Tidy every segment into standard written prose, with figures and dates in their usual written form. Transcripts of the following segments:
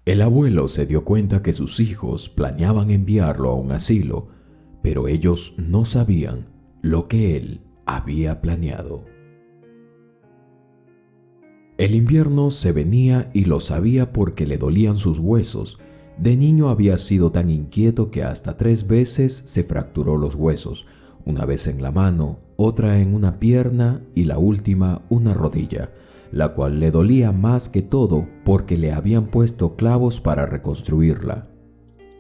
El abuelo se dio cuenta que sus hijos planeaban enviarlo a un asilo, pero ellos no sabían lo que él había planeado. El invierno se venía y lo sabía porque le dolían sus huesos. De niño había sido tan inquieto que hasta 3 veces se fracturó los huesos, una vez en la mano, otra en una pierna y la última una rodilla, la cual le dolía más que todo porque le habían puesto clavos para reconstruirla.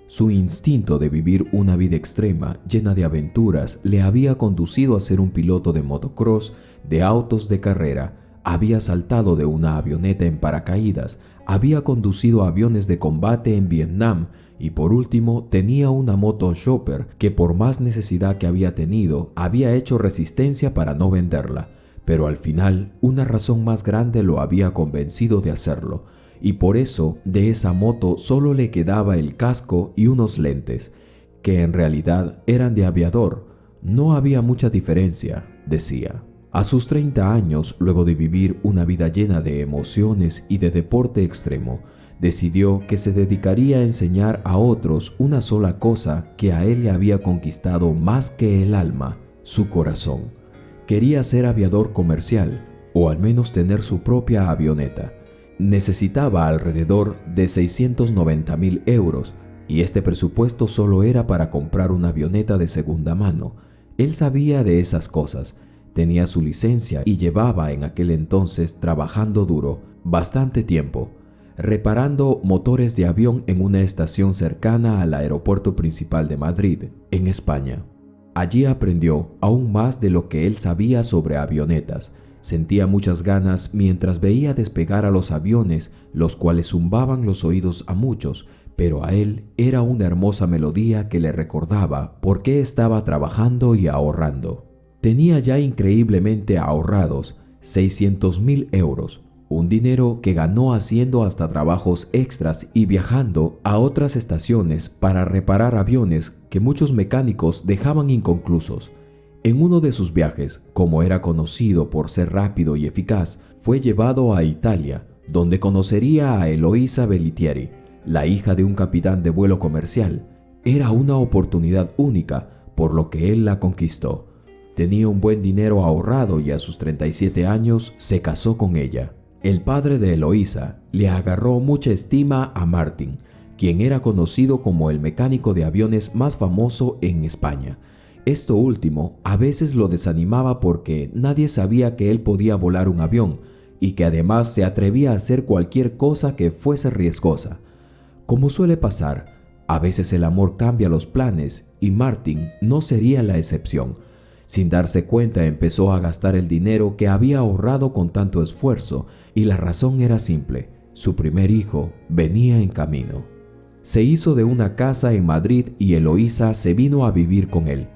Su instinto de vivir una vida extrema, llena de aventuras, le había conducido a ser un piloto de motocross, de autos de carrera. Había saltado de una avioneta en paracaídas, había conducido aviones de combate en Vietnam y por último tenía una moto Chopper que por más necesidad que había tenido, había hecho resistencia para no venderla. Pero al final, una razón más grande lo había convencido de hacerlo, y por eso de esa moto solo le quedaba el casco y unos lentes, que en realidad eran de aviador. No había mucha diferencia, decía. A sus 30 años, luego de vivir una vida llena de emociones y de deporte extremo, decidió que se dedicaría a enseñar a otros una sola cosa que a él le había conquistado más que el alma, su corazón. Quería ser aviador comercial, o al menos tener su propia avioneta. Necesitaba alrededor de 690,000 euros, y este presupuesto solo era para comprar una avioneta de segunda mano. Él sabía de esas cosas, tenía su licencia y llevaba en aquel entonces trabajando duro, bastante tiempo, reparando motores de avión en una estación cercana al aeropuerto principal de Madrid, en España. Allí aprendió aún más de lo que él sabía sobre avionetas. Sentía muchas ganas mientras veía despegar a los aviones, los cuales zumbaban los oídos a muchos, pero a él era una hermosa melodía que le recordaba por qué estaba trabajando y ahorrando. Tenía ya increíblemente ahorrados 600,000 euros, un dinero que ganó haciendo hasta trabajos extras y viajando a otras estaciones para reparar aviones que muchos mecánicos dejaban inconclusos. En uno de sus viajes, como era conocido por ser rápido y eficaz, fue llevado a Italia, donde conocería a Eloisa Bellietieri, la hija de un capitán de vuelo comercial. Era una oportunidad única, por lo que él la conquistó. Tenía un buen dinero ahorrado y a sus 37 años se casó con ella. El padre de Eloisa le agarró mucha estima a Martin, quien era conocido como el mecánico de aviones más famoso en España. Esto último a veces lo desanimaba porque nadie sabía que él podía volar un avión y que además se atrevía a hacer cualquier cosa que fuese riesgosa. Como suele pasar, a veces el amor cambia los planes y Martin no sería la excepción. Sin darse cuenta empezó a gastar el dinero que había ahorrado con tanto esfuerzo y la razón era simple: su primer hijo venía en camino. Se hizo de una casa en Madrid y Eloisa se vino a vivir con él.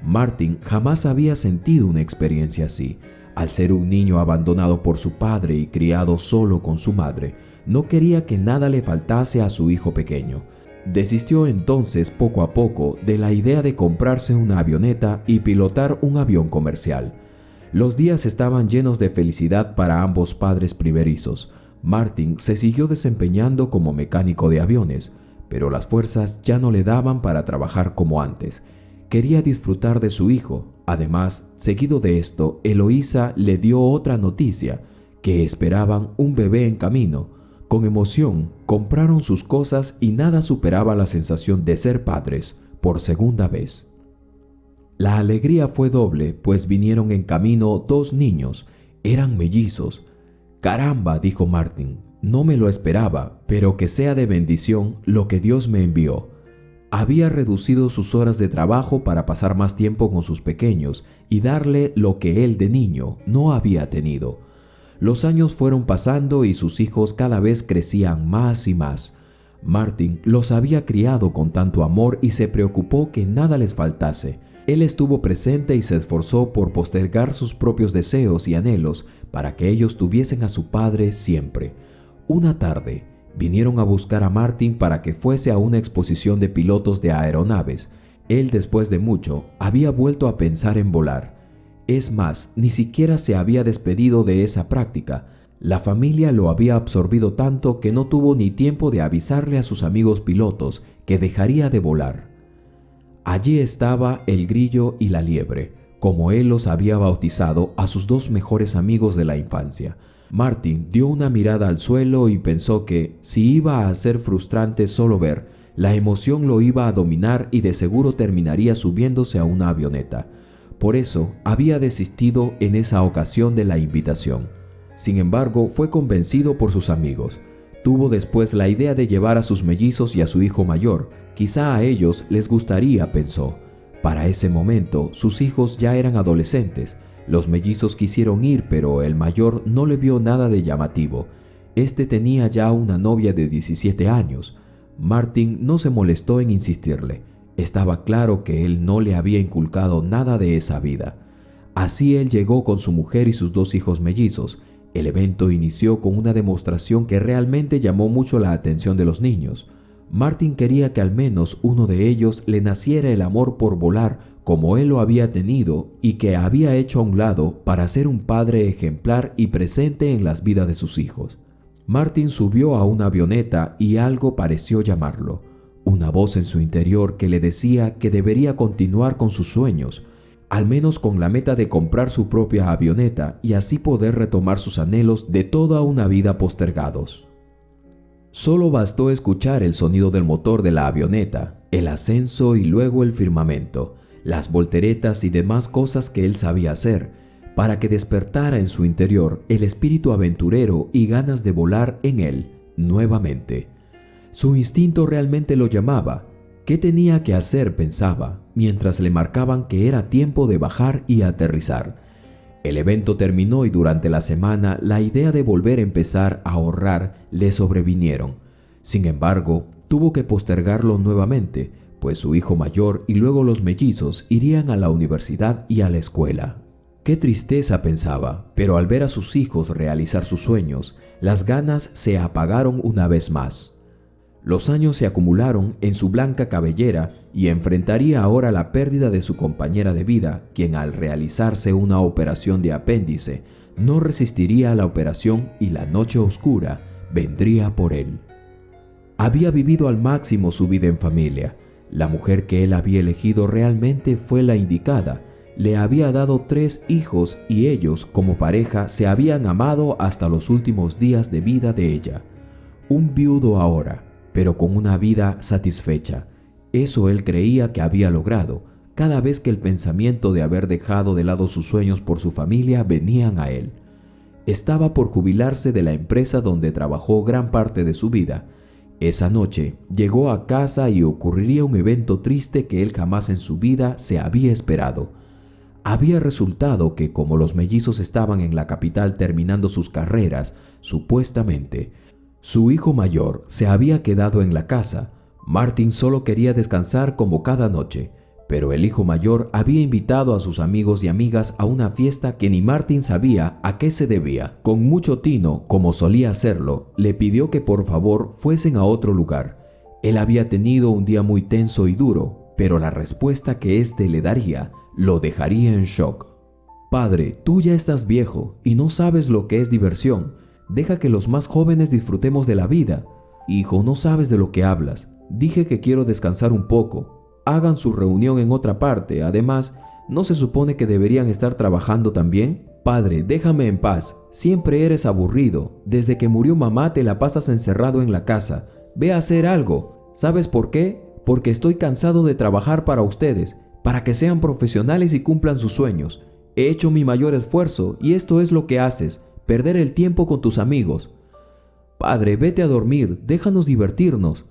Martin jamás había sentido una experiencia así. Al ser un niño abandonado por su padre y criado solo con su madre, no quería que nada le faltase a su hijo pequeño. Desistió entonces poco a poco de la idea de comprarse una avioneta y pilotar un avión comercial. Los días estaban llenos de felicidad para ambos padres primerizos. Martin se siguió desempeñando como mecánico de aviones, pero las fuerzas ya no le daban para trabajar como antes. Quería disfrutar de su hijo. Además, seguido de esto, Eloisa le dio otra noticia, que esperaban un bebé en camino. Con emoción, compraron sus cosas y nada superaba la sensación de ser padres por segunda vez. La alegría fue doble, pues vinieron en camino 2 niños. Eran mellizos. «Caramba», dijo Martin, «no me lo esperaba, pero que sea de bendición lo que Dios me envió». Había reducido sus horas de trabajo para pasar más tiempo con sus pequeños y darle lo que él de niño no había tenido. Los años fueron pasando y sus hijos cada vez crecían más y más. Martin los había criado con tanto amor y se preocupó que nada les faltase. Él estuvo presente y se esforzó por postergar sus propios deseos y anhelos para que ellos tuviesen a su padre siempre. Una tarde, vinieron a buscar a Martin para que fuese a una exposición de pilotos de aeronaves. Él, después de mucho, había vuelto a pensar en volar. Es más, ni siquiera se había despedido de esa práctica. La familia lo había absorbido tanto que no tuvo ni tiempo de avisarle a sus amigos pilotos que dejaría de volar. Allí estaba el grillo y la liebre, como él los había bautizado a sus dos mejores amigos de la infancia. Martin dio una mirada al suelo y pensó que, si iba a ser frustrante solo ver, la emoción lo iba a dominar y de seguro terminaría subiéndose a una avioneta. Por eso había desistido en esa ocasión de la invitación. Sin embargo, fue convencido por sus amigos. Tuvo después la idea de llevar a sus mellizos y a su hijo mayor. Quizá a ellos les gustaría, pensó. Para ese momento, sus hijos ya eran adolescentes. Los mellizos quisieron ir, pero el mayor no le vio nada de llamativo. Este tenía ya una novia de 17 años. Martin no se molestó en insistirle. Estaba claro que él no le había inculcado nada de esa vida. Así él llegó con su mujer y sus dos hijos mellizos. El evento inició con una demostración que realmente llamó mucho la atención de los niños. Martin quería que al menos uno de ellos le naciera el amor por volar como él lo había tenido y que había hecho a un lado para ser un padre ejemplar y presente en las vidas de sus hijos. Martin subió a una avioneta y algo pareció llamarlo. Una voz en su interior que le decía que debería continuar con sus sueños, al menos con la meta de comprar su propia avioneta y así poder retomar sus anhelos de toda una vida postergados. Solo bastó escuchar el sonido del motor de la avioneta, el ascenso y luego el firmamento, las volteretas y demás cosas que él sabía hacer, para que despertara en su interior el espíritu aventurero y ganas de volar en él nuevamente. Su instinto realmente lo llamaba. ¿Qué tenía que hacer?, pensaba, mientras le marcaban que era tiempo de bajar y aterrizar. El evento terminó y durante la semana la idea de volver a empezar a ahorrar le sobrevinieron. Sin embargo, tuvo que postergarlo nuevamente, pues su hijo mayor y luego los mellizos irían a la universidad y a la escuela. Qué tristeza, pensaba, pero al ver a sus hijos realizar sus sueños, las ganas se apagaron una vez más. Los años se acumularon en su blanca cabellera y enfrentaría ahora la pérdida de su compañera de vida, quien al realizarse una operación de apéndice, no resistiría a la operación y la noche oscura vendría por él. Había vivido al máximo su vida en familia. La mujer que él había elegido realmente fue la indicada. Le había dado 3 hijos y ellos, como pareja, se habían amado hasta los últimos días de vida de ella. Un viudo ahora, pero con una vida satisfecha. Eso él creía que había logrado, cada vez que el pensamiento de haber dejado de lado sus sueños por su familia venían a él. Estaba por jubilarse de la empresa donde trabajó gran parte de su vida. Esa noche llegó a casa y ocurriría un evento triste que él jamás en su vida se había esperado. Había resultado que, como los mellizos estaban en la capital terminando sus carreras, supuestamente, su hijo mayor se había quedado en la casa. Martin solo quería descansar como cada noche, pero el hijo mayor había invitado a sus amigos y amigas a una fiesta que ni Martin sabía a qué se debía. Con mucho tino, como solía hacerlo, le pidió que por favor fuesen a otro lugar. Él había tenido un día muy tenso y duro, pero la respuesta que éste le daría lo dejaría en shock. «Padre, tú ya estás viejo y no sabes lo que es diversión. Deja que los más jóvenes disfrutemos de la vida». «Hijo, no sabes de lo que hablas. Dije que quiero descansar un poco. Hagan su reunión en otra parte. Además, ¿no se supone que deberían estar trabajando también?» «Padre, déjame en paz. Siempre eres aburrido. Desde que murió mamá te la pasas encerrado en la casa. Ve a hacer algo. ¿Sabes por qué? Porque estoy cansado de trabajar para ustedes, para que sean profesionales y cumplan sus sueños. He hecho mi mayor esfuerzo y esto es lo que haces. Perder el tiempo con tus amigos». «Padre, vete a dormir, déjanos divertirnos».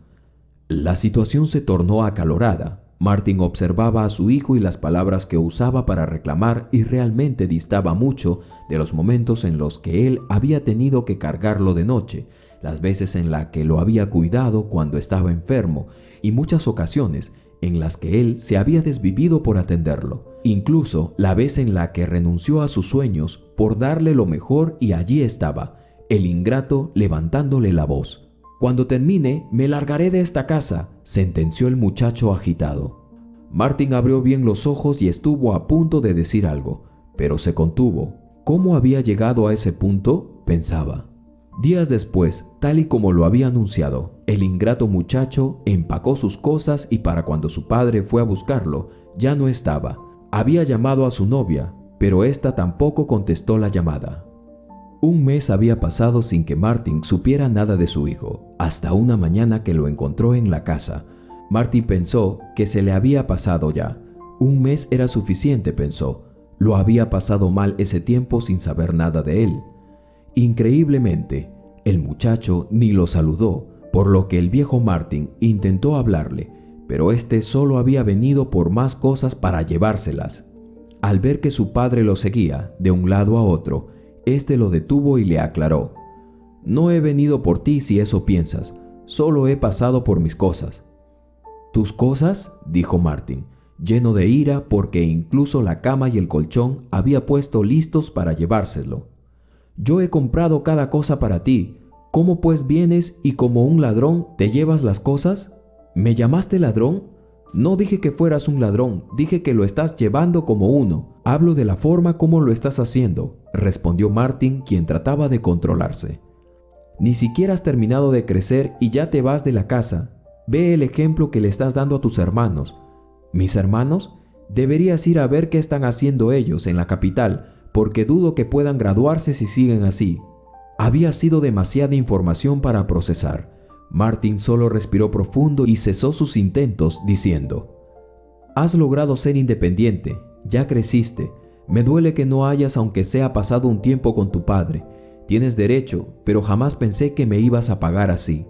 La situación se tornó acalorada. Martin observaba a su hijo y las palabras que usaba para reclamar y realmente distaba mucho de los momentos en los que él había tenido que cargarlo de noche, las veces en las que lo había cuidado cuando estaba enfermo y muchas ocasiones en las que él se había desvivido por atenderlo. Incluso la vez en la que renunció a sus sueños por darle lo mejor y allí estaba, el ingrato levantándole la voz. «Cuando termine, me largaré de esta casa», sentenció el muchacho agitado. Martin abrió bien los ojos y estuvo a punto de decir algo, pero se contuvo. ¿Cómo había llegado a ese punto?, pensaba. Días después, tal y como lo había anunciado, el ingrato muchacho empacó sus cosas y para cuando su padre fue a buscarlo, ya no estaba. Había llamado a su novia, pero ésta tampoco contestó la llamada. Un mes había pasado sin que Martin supiera nada de su hijo, hasta una mañana que lo encontró en la casa. Martin pensó que se le había pasado ya. Un mes era suficiente, pensó. Lo había pasado mal ese tiempo sin saber nada de él. Increíblemente, el muchacho ni lo saludó, por lo que el viejo Martin intentó hablarle, pero este solo había venido por más cosas para llevárselas. Al ver que su padre lo seguía de un lado a otro, este lo detuvo y le aclaró: «No he venido por ti si eso piensas, solo he pasado por mis cosas». «¿Tus cosas?», dijo Martin, lleno de ira porque incluso la cama y el colchón había puesto listos para llevárselo. «Yo he comprado cada cosa para ti. ¿Cómo pues vienes y como un ladrón te llevas las cosas? ¿Me llamaste ladrón? No dije que fueras un ladrón, dije que lo estás llevando como uno. Hablo de la forma como lo estás haciendo», respondió Martin, quien trataba de controlarse. «Ni siquiera has terminado de crecer y ya te vas de la casa. Ve el ejemplo que le estás dando a tus hermanos». «¿Mis hermanos? Deberías ir a ver qué están haciendo ellos en la capital, porque dudo que puedan graduarse si siguen así». Había sido demasiada información para procesar. Martin solo respiró profundo y cesó sus intentos, diciendo: «Has logrado ser independiente, ya creciste. Me duele que no hayas, aunque sea, pasado un tiempo con tu padre. Tienes derecho, pero jamás pensé que me ibas a pagar así».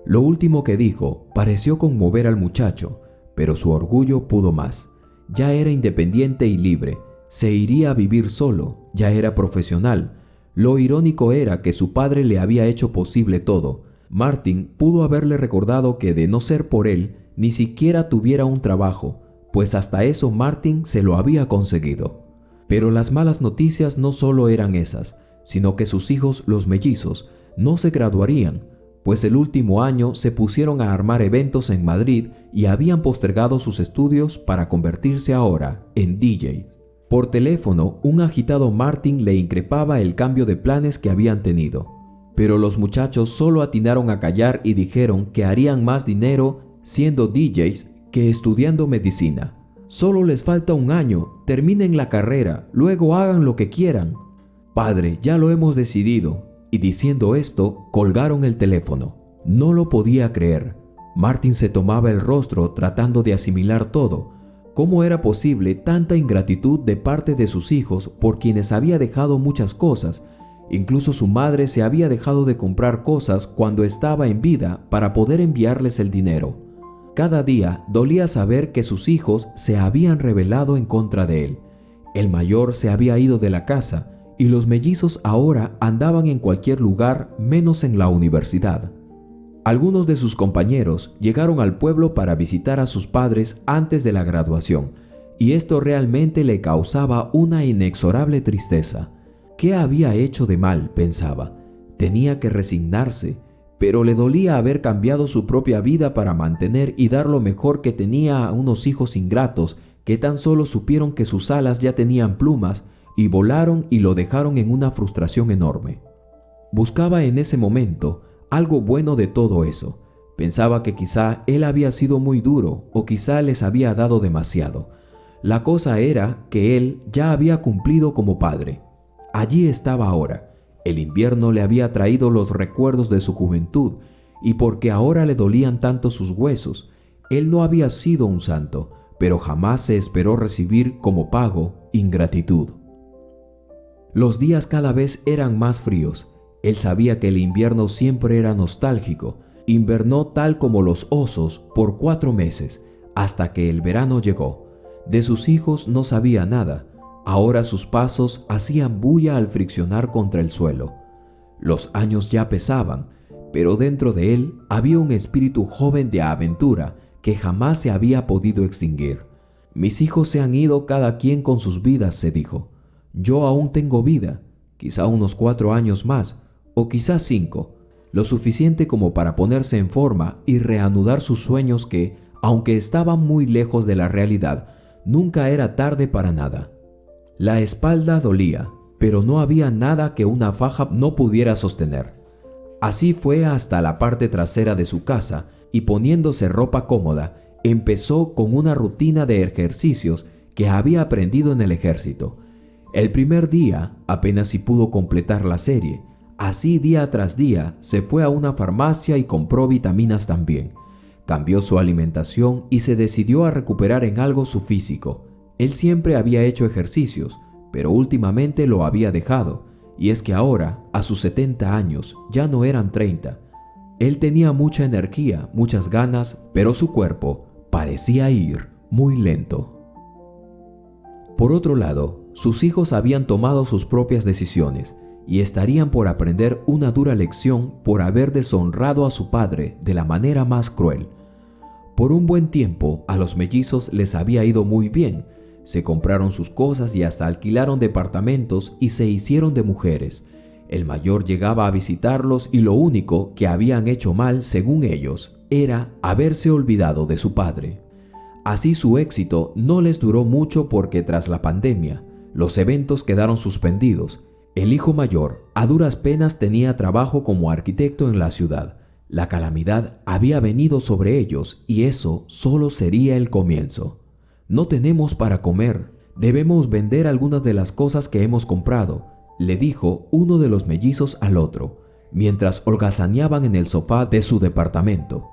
Lo último que dijo pareció conmover al muchacho, pero su orgullo pudo más. Ya era independiente y libre. Se iría a vivir solo, ya era profesional. Lo irónico era que su padre le había hecho posible todo. Martin pudo haberle recordado que de no ser por él, ni siquiera tuviera un trabajo, pues hasta eso Martin se lo había conseguido. Pero las malas noticias no solo eran esas, sino que sus hijos, los mellizos, no se graduarían, pues el último año se pusieron a armar eventos en Madrid y habían postergado sus estudios para convertirse ahora en DJs. Por teléfono, un agitado Martin le increpaba el cambio de planes que habían tenido. Pero los muchachos solo atinaron a callar y dijeron que harían más dinero siendo DJs que estudiando medicina. «Solo les falta un año, terminen la carrera, luego hagan lo que quieran». «Padre, ya lo hemos decidido». Y diciendo esto, colgaron el teléfono. No lo podía creer. Martin se tomaba el rostro tratando de asimilar todo. ¿Cómo era posible tanta ingratitud de parte de sus hijos por quienes había dejado muchas cosas? Incluso su madre se había dejado de comprar cosas cuando estaba en vida para poder enviarles el dinero. Cada día dolía saber que sus hijos se habían rebelado en contra de él. El mayor se había ido de la casa y los mellizos ahora andaban en cualquier lugar menos en la universidad. Algunos de sus compañeros llegaron al pueblo para visitar a sus padres antes de la graduación, y esto realmente le causaba una inexorable tristeza. ¿Qué había hecho de mal?, pensaba. Tenía que resignarse, pero le dolía haber cambiado su propia vida para mantener y dar lo mejor que tenía a unos hijos ingratos que tan solo supieron que sus alas ya tenían plumas y volaron y lo dejaron en una frustración enorme. Buscaba en ese momento algo bueno de todo eso. Pensaba que quizá él había sido muy duro o quizá les había dado demasiado. La cosa era que él ya había cumplido como padre. Allí estaba ahora. El invierno le había traído los recuerdos de su juventud y porque ahora le dolían tanto sus huesos, él no había sido un santo, pero jamás se esperó recibir como pago ingratitud. Los días cada vez eran más fríos. Él sabía que el invierno siempre era nostálgico. Invernó tal como los osos por 4 meses, hasta que el verano llegó. De sus hijos no sabía nada. Ahora sus pasos hacían bulla al friccionar contra el suelo. Los años ya pesaban, pero dentro de él había un espíritu joven de aventura que jamás se había podido extinguir. «Mis hijos se han ido cada quien con sus vidas», se dijo. «Yo aún tengo vida, quizá unos 4 años más, o quizá 5, lo suficiente como para ponerse en forma y reanudar sus sueños que, aunque estaban muy lejos de la realidad, nunca era tarde para nada». La espalda dolía, pero no había nada que una faja no pudiera sostener. Así fue hasta la parte trasera de su casa y, poniéndose ropa cómoda, empezó con una rutina de ejercicios que había aprendido en el ejército. El primer día apenas si pudo completar la serie. Así día tras día se fue a una farmacia y compró vitaminas también. Cambió su alimentación y se decidió a recuperar en algo su físico. Él siempre había hecho ejercicios, pero últimamente lo había dejado, y es que ahora, a sus 70 años, ya no eran 30. Él tenía mucha energía, muchas ganas, pero su cuerpo parecía ir muy lento. Por otro lado, sus hijos habían tomado sus propias decisiones y estarían por aprender una dura lección por haber deshonrado a su padre de la manera más cruel. Por un buen tiempo, a los mellizos les había ido muy bien. Se compraron sus cosas y hasta alquilaron departamentos y se hicieron de mujeres. El mayor llegaba a visitarlos y lo único que habían hecho mal, según ellos, era haberse olvidado de su padre. Así su éxito no les duró mucho porque tras la pandemia, los eventos quedaron suspendidos. El hijo mayor a duras penas tenía trabajo como arquitecto en la ciudad. La calamidad había venido sobre ellos y eso solo sería el comienzo. No tenemos para comer, debemos vender algunas de las cosas que hemos comprado, le dijo uno de los mellizos al otro, mientras holgazaneaban en el sofá de su departamento.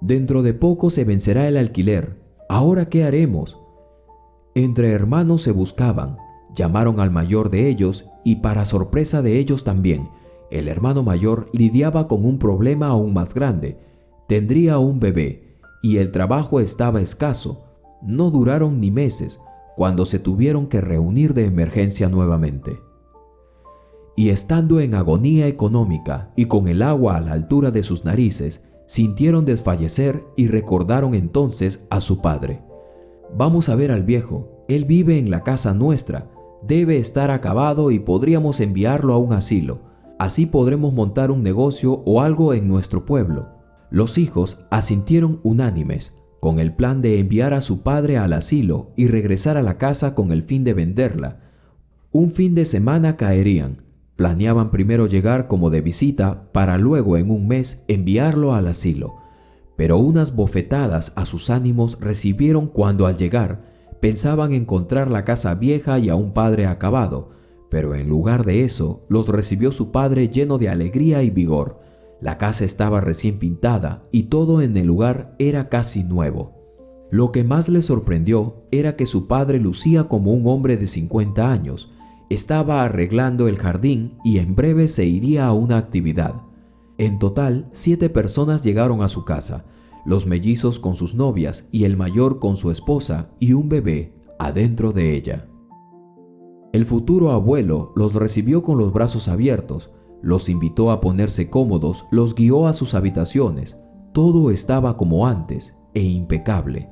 Dentro de poco se vencerá el alquiler. ¿Ahora qué haremos? Entre hermanos se buscaban, llamaron al mayor de ellos y para sorpresa de ellos también, el hermano mayor lidiaba con un problema aún más grande. Tendría un bebé y el trabajo estaba escaso. No duraron ni meses cuando se tuvieron que reunir de emergencia nuevamente. Y estando en agonía económica y con el agua a la altura de sus narices, sintieron desfallecer y recordaron entonces a su padre. Vamos a ver al viejo, él vive en la casa nuestra, debe estar acabado y podríamos enviarlo a un asilo. Así podremos montar un negocio o algo en nuestro pueblo. Los hijos asintieron unánimes, con el plan de enviar a su padre al asilo y regresar a la casa con el fin de venderla. Un fin de semana caerían. Planeaban primero llegar como de visita para luego en un mes enviarlo al asilo. Pero unas bofetadas a sus ánimos recibieron cuando al llegar pensaban encontrar la casa vieja y a un padre acabado, pero en lugar de eso los recibió su padre lleno de alegría y vigor. La casa estaba recién pintada y todo en el lugar era casi nuevo. Lo que más le sorprendió era que su padre lucía como un hombre de 50 años. Estaba arreglando el jardín y en breve se iría a una actividad. En total, 7 personas llegaron a su casa, los mellizos con sus novias y el mayor con su esposa y un bebé adentro de ella. El futuro abuelo los recibió con los brazos abiertos, los invitó a ponerse cómodos, los guió a sus habitaciones. Todo estaba como antes e impecable.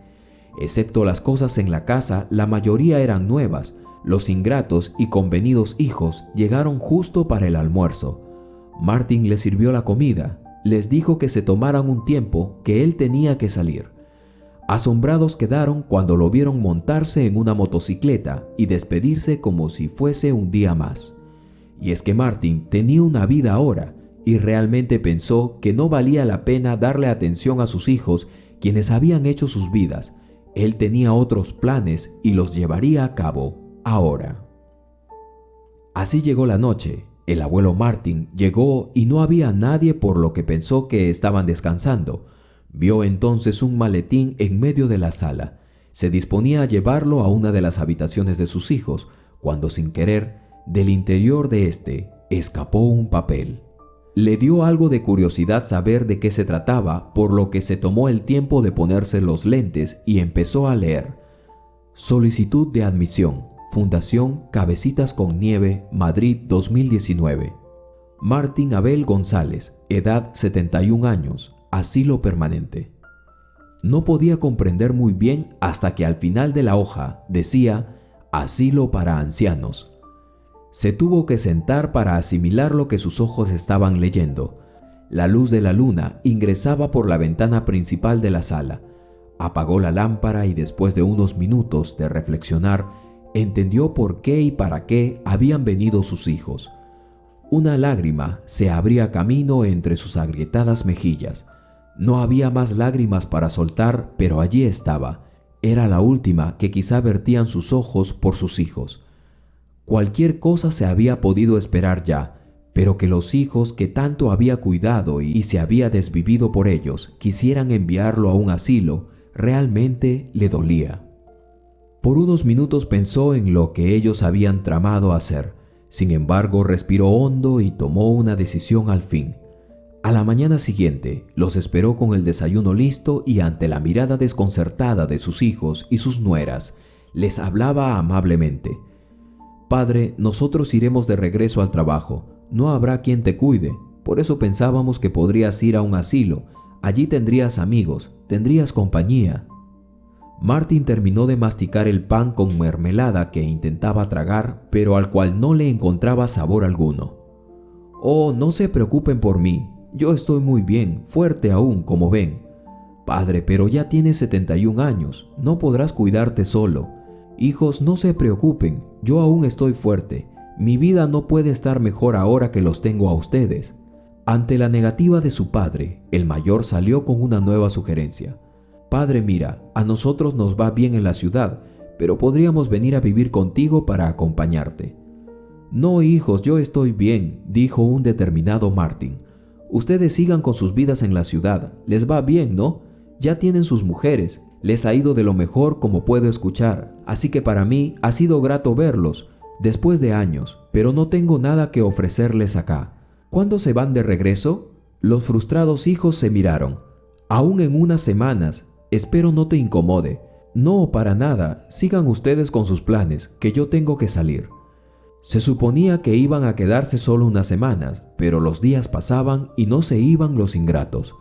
Excepto las cosas en la casa, la mayoría eran nuevas. Los ingratos y convenidos hijos llegaron justo para el almuerzo. Martin les sirvió la comida, les dijo que se tomaran un tiempo, que él tenía que salir. Asombrados quedaron cuando lo vieron montarse en una motocicleta y despedirse como si fuese un día más. Y es que Martin tenía una vida ahora y realmente pensó que no valía la pena darle atención a sus hijos, quienes habían hecho sus vidas. Él tenía otros planes y los llevaría a cabo ahora. Así llegó la noche. El abuelo Martin llegó y no había nadie, por lo que pensó que estaban descansando. Vio entonces un maletín en medio de la sala. Se disponía a llevarlo a una de las habitaciones de sus hijos, cuando sin querer, del interior de este, escapó un papel. Le dio algo de curiosidad saber de qué se trataba, por lo que se tomó el tiempo de ponerse los lentes y empezó a leer. Solicitud de admisión. Fundación Cabecitas con Nieve, Madrid 2019. Martín Abel González, edad 71 años, asilo permanente. No podía comprender muy bien hasta que al final de la hoja decía asilo para ancianos. Se tuvo que sentar para asimilar lo que sus ojos estaban leyendo. La luz de la luna ingresaba por la ventana principal de la sala. Apagó la lámpara y después de unos minutos de reflexionar, entendió por qué y para qué habían venido sus hijos. Una lágrima se abría camino entre sus agrietadas mejillas. No había más lágrimas para soltar, pero allí estaba. Era la última que quizá vertían sus ojos por sus hijos. Cualquier cosa se había podido esperar ya, pero que los hijos que tanto había cuidado y se había desvivido por ellos quisieran enviarlo a un asilo, realmente le dolía. Por unos minutos pensó en lo que ellos habían tramado hacer. Sin embargo, respiró hondo y tomó una decisión al fin. A la mañana siguiente, los esperó con el desayuno listo y ante la mirada desconcertada de sus hijos y sus nueras, les hablaba amablemente. «Padre, nosotros iremos de regreso al trabajo. No habrá quien te cuide. Por eso pensábamos que podrías ir a un asilo. Allí tendrías amigos, tendrías compañía». Martin terminó de masticar el pan con mermelada que intentaba tragar, pero al cual no le encontraba sabor alguno. «Oh, no se preocupen por mí. Yo estoy muy bien, fuerte aún, como ven. Padre, pero ya tienes 71 años. No podrás cuidarte solo. Hijos, no se preocupen. Yo aún estoy fuerte. Mi vida no puede estar mejor ahora que los tengo a ustedes». Ante la negativa de su padre, el mayor salió con una nueva sugerencia. «Padre, mira, a nosotros nos va bien en la ciudad, pero podríamos venir a vivir contigo para acompañarte». «No, hijos, yo estoy bien», dijo un determinado Martin. «Ustedes sigan con sus vidas en la ciudad. Les va bien, ¿no? Ya tienen sus mujeres. Les ha ido de lo mejor como puedo escuchar. Así que para mí ha sido grato verlos, después de años, pero no tengo nada que ofrecerles acá. ¿Cuándo se van de regreso?» Los frustrados hijos se miraron. «Aún en unas semanas. Espero no te incomode». «No, para nada. Sigan ustedes con sus planes, que yo tengo que salir». Se suponía que iban a quedarse solo unas semanas, pero los días pasaban y no se iban los ingratos.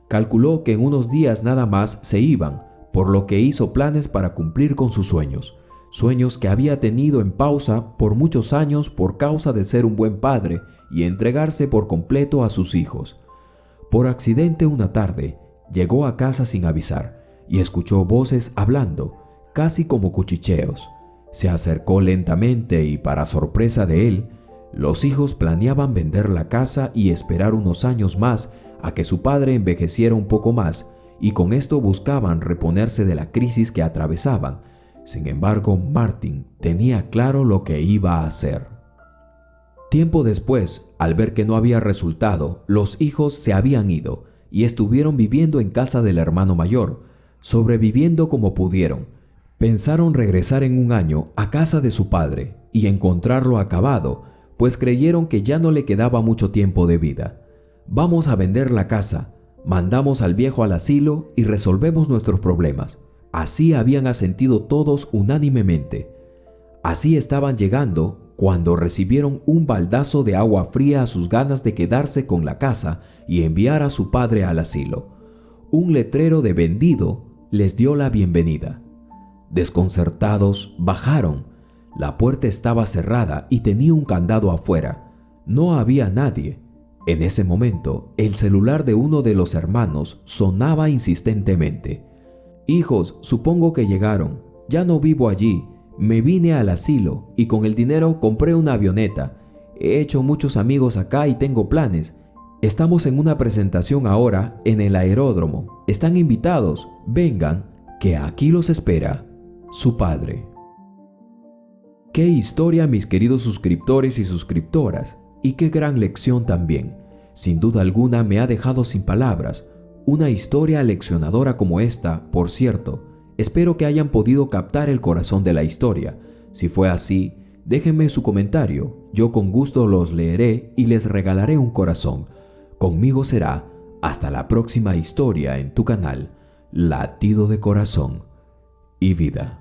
Calculó que en unos días nada más se iban, por lo que hizo planes para cumplir con sus sueños. Sueños que había tenido en pausa por muchos años por causa de ser un buen padre y entregarse por completo a sus hijos. Por accidente una tarde, llegó a casa sin avisar y escuchó voces hablando, casi como cuchicheos. Se acercó lentamente y, para sorpresa de él, los hijos planeaban vender la casa y esperar unos años más a que su padre envejeciera un poco más, y con esto buscaban reponerse de la crisis que atravesaban. Sin embargo, Martin tenía claro lo que iba a hacer. Tiempo después, al ver que no había resultado, los hijos se habían ido y estuvieron viviendo en casa del hermano mayor, sobreviviendo como pudieron. Pensaron regresar en un año a casa de su padre y encontrarlo acabado, pues creyeron que ya no le quedaba mucho tiempo de vida. «Vamos a vender la casa, mandamos al viejo al asilo y resolvemos nuestros problemas». Así habían asentido todos unánimemente. Así estaban llegando cuando recibieron un baldazo de agua fría a sus ganas de quedarse con la casa y enviar a su padre al asilo. Un letrero de vendido les dio la bienvenida. Desconcertados, bajaron. La puerta estaba cerrada y tenía un candado afuera. No había nadie. En ese momento, el celular de uno de los hermanos sonaba insistentemente. «Hijos, supongo que llegaron. Ya no vivo allí. Me vine al asilo y con el dinero compré una avioneta. He hecho muchos amigos acá y tengo planes. Estamos en una presentación ahora en el aeródromo. Están invitados. Vengan, que aquí los espera su padre». Qué historia, mis queridos suscriptores y suscriptoras, y qué gran lección también. Sin duda alguna me ha dejado sin palabras. Una historia leccionadora como esta, por cierto. Espero que hayan podido captar el corazón de la historia. Si fue así, déjenme su comentario. Yo con gusto los leeré y les regalaré un corazón. Conmigo será hasta la próxima historia en tu canal, Latido de Corazón y Vida.